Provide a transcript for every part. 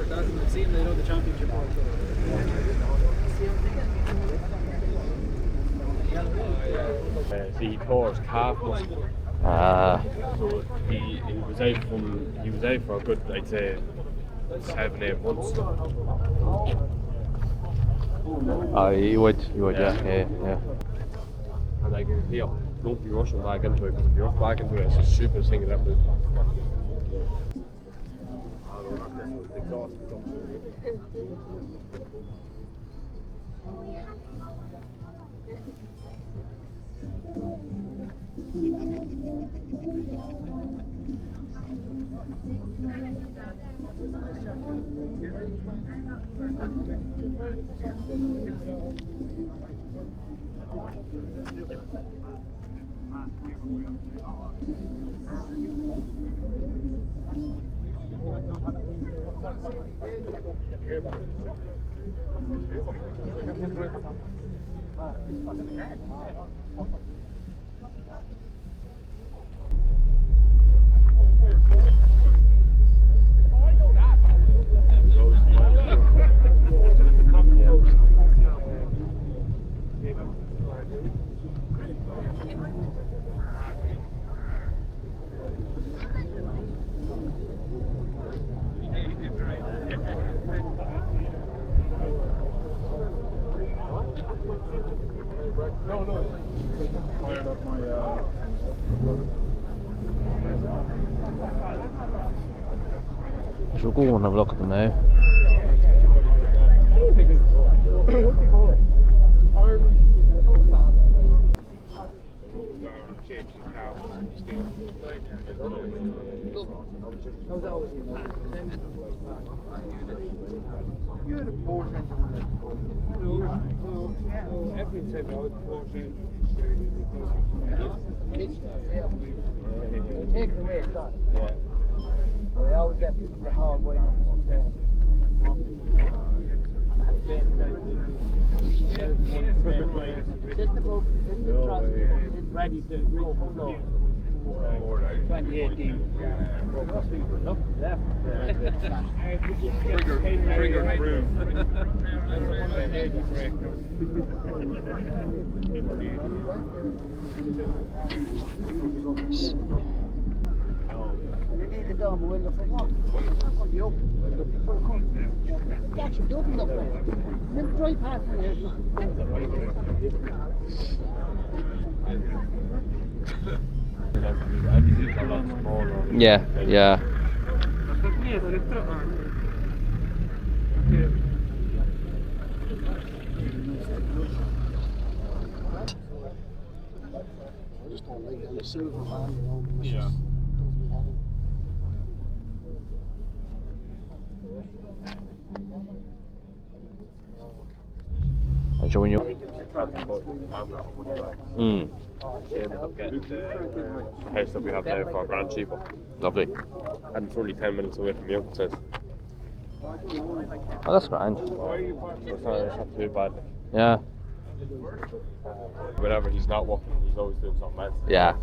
That's seeing they know the championship. He tore his calf muscle. He was out for a good, I'd say, 7-8 months. You would, yeah. And like, don't be rushing back into it, because if you rush back into it, it's the stupidest thing you'll ever do. We'll go and have a look at them now. Take it away, son. They always get the hard way. Ready to go for 2018. Trigger through. Yeah. I just don't like the silver man, you know. Yeah. And showing you. Get the house that we have now for grand cheaper. Lovely. And it's only 10 minutes away from you, it says. Oh, that's grand. So it's not too bad. Yeah. Whenever he's not working, he's always doing something else. Yeah.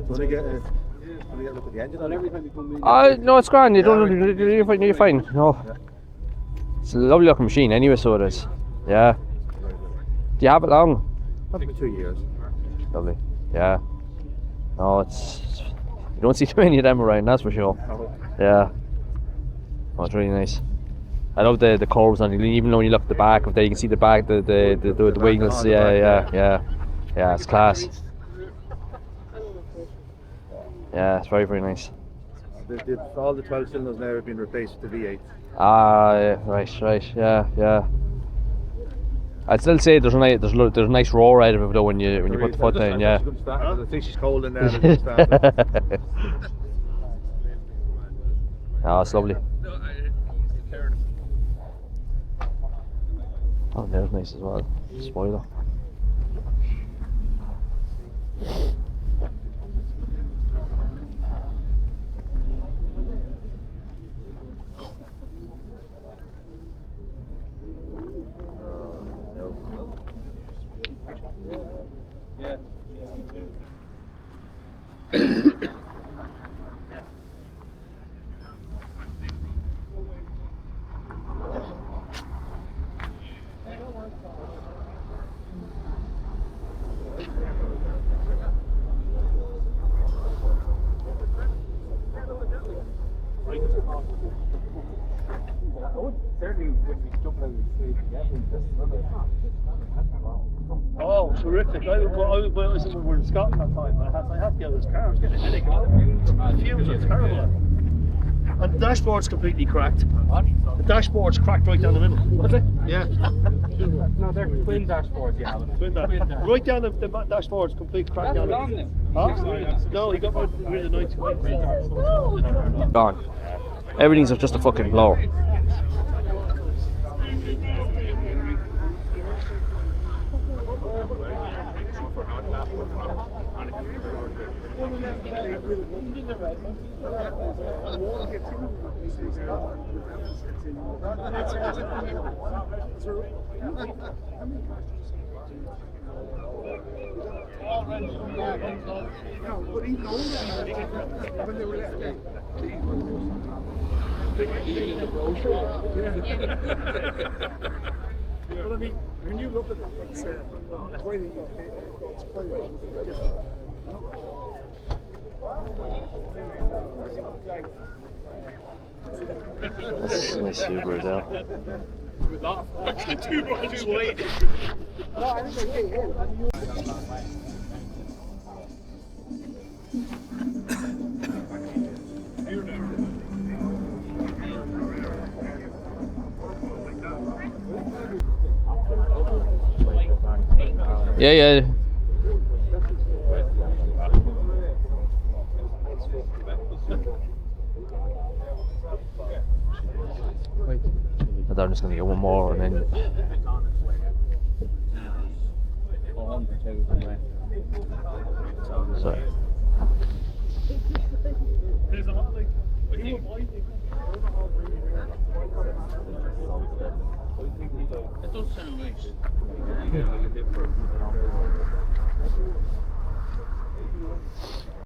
Want to get a look at the engine on everything? No, it's grand. You're fine. No. It's a lovely looking machine anyway, so it is. Yeah. Do you have it long? Probably 2 years. Lovely. Yeah. No, it's you don't see too many of them around, that's for sure. Yeah. Oh, it's really nice. I love the curves on it. Even when you look at the back of there, you can see the back, the wings. Yeah. It's class. Yeah, it's very, very nice. All the 12 cylinders now have been replaced with the V8. Right. Yeah. I'd still say there's a nice roar out of it though when you put the foot down. Yeah. I think she's cold in there. Oh, it's lovely. Oh, there's nice as well. Spoiler. Oh, terrific. I was in Scotland that time. I had to get out of this car. I was getting a headache. The fumes are terrible. And the dashboard's completely cracked. The dashboard's cracked right down the middle. Was it? Yeah. No, they're twin dashboards, yeah. Right down the dashboard's completely cracked down the middle. Huh? No, he got rid of the 90. Gone. Everything's just a fucking blur. But I mean, when you look at it, it's quite That's a nice Subaru there. too late. Yeah, yeah. I thought I'm just gonna get one more and then. Sorry. It does sound nice.